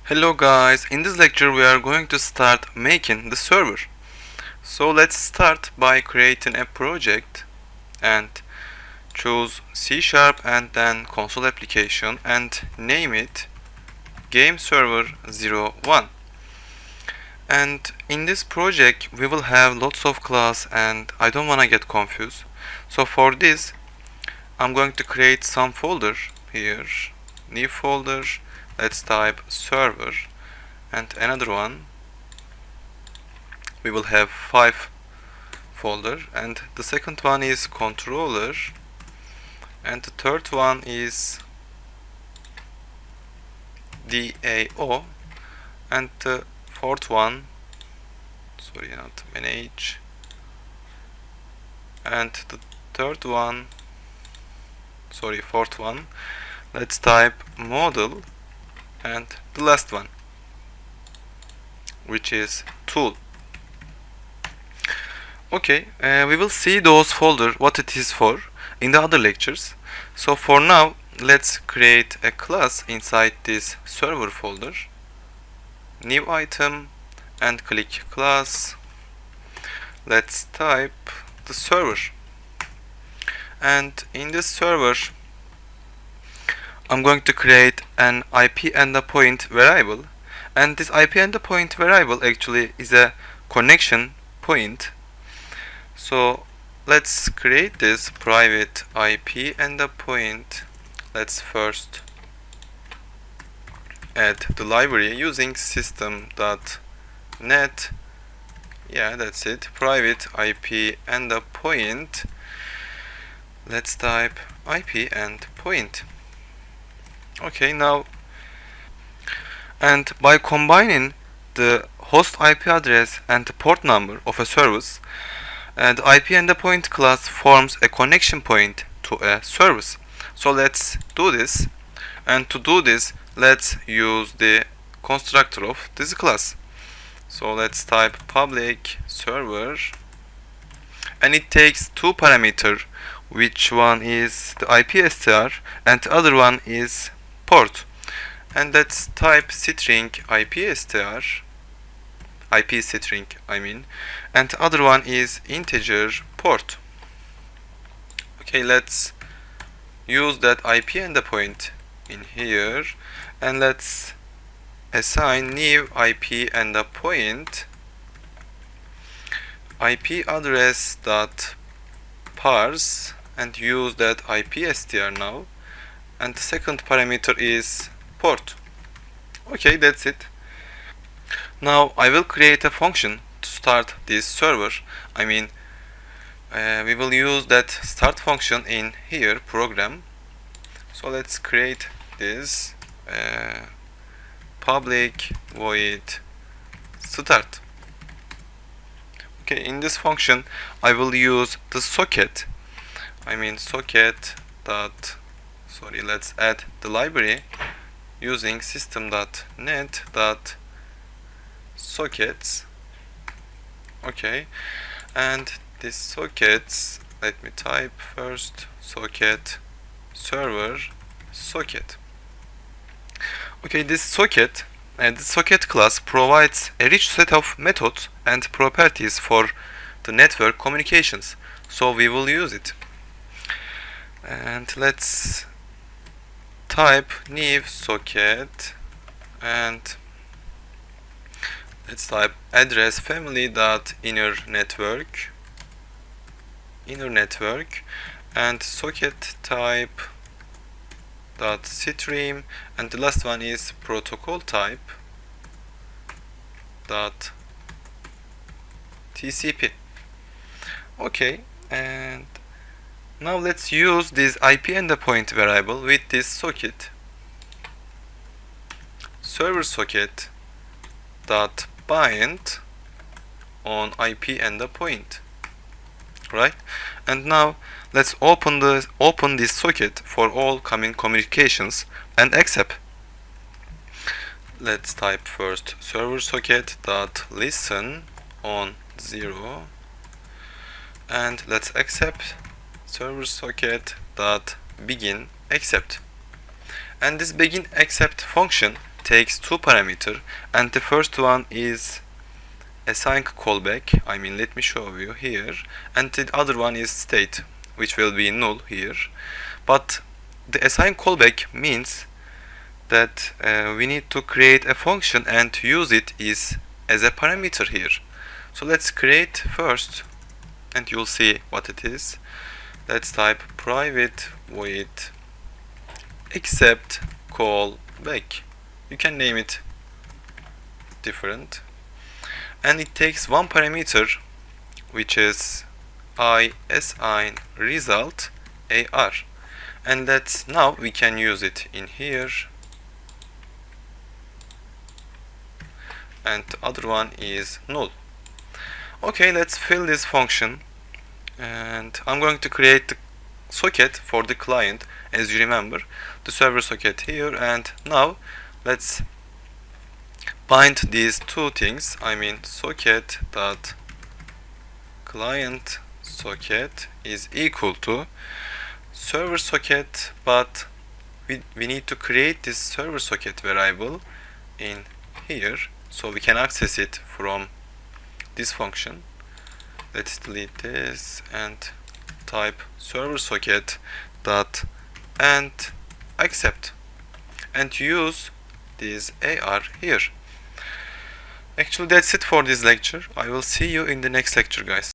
Hello guys, in this lecture we are going to start making the server. So let's start by creating a project and choose C# and then console application and name it game server 01. And in this project we will have lots of class and I don't wanna get confused. So for this I'm going to create some folder here, new folder. Let's type server and another one. We will have 5 folder and the second one is controller and the third one is DAO and the fourth one, sorry, not manage, and the third one, sorry, fourth one, let's type model, and the last one, which is tool. Okay, we will see those folder what it is for in the other lectures. So for now let's create a class inside this server folder, new item, and click class. Let's type the server, and in this server I'm going to create an IP endpoint variable, and this IP endpoint variable actually is a connection point. So let's create this private IP endpoint. Let's first add the library using system.net. Yeah, that's it. Private IP endpoint. Let's type IP endpoint. Okay, now, and by combining the host IP address and the port number of a service, the IP endpoint class forms a connection point to a service. So let's do this, and to do this let's use the constructor of this class. So let's type public server, and it takes two parameters, which one is the IP str and the other one is port. And let's type string IP str, IP string I mean, and the other one is integer port. Okay, let's use that IP endpoint in here, and let's assign new IP endpoint IP address dot parse and use that IP str now, and the second parameter is port. Okay, that's it. Now I will create a function to start this server. I mean, we will use that start function in here program. So let's create this public void start. Okay, in this function I will use the socket. I mean socket dot, sorry, let's add the library using system.net dot sockets. Okay, and this sockets, let me type first socket server socket. Okay, this socket and the socket class provides a rich set of methods and properties for the network communications, so we will use it. And let's type new socket, and let's type address family dot inner network, and socket type dot stream, and the last one is protocol type dot TCP. Okay, and now let's use this IP endpoint variable with this socket, server socket dot bind on IP endpoint, right? And now let's open this socket for all coming communications and accept. Let's type first server socket dot listen on 0, and let's accept server socket dot begin accept. And this begin accept function takes two parameters, and the first one is async callback. Let me show you here, and the other one is state, which will be null here. But the assign callback means that we need to create a function and use it as a parameter here. So let's create first, and you'll see what it is. Let's type private void accept callback. You can name it different, and it takes one parameter, which is assign result AR, and now we can use it in here. And the other one is null. Okay, let's fill this function, and I'm going to create the socket for the client. As you remember, the server socket here, and now let's bind these two things. Socket dot client socket is equal to server socket, but we need to create this server socket variable in here so we can access it from this function. Let's delete this and type server socket dot and accept, and use this AR here. Actually, that's it for this lecture. I will see you in the next lecture, guys.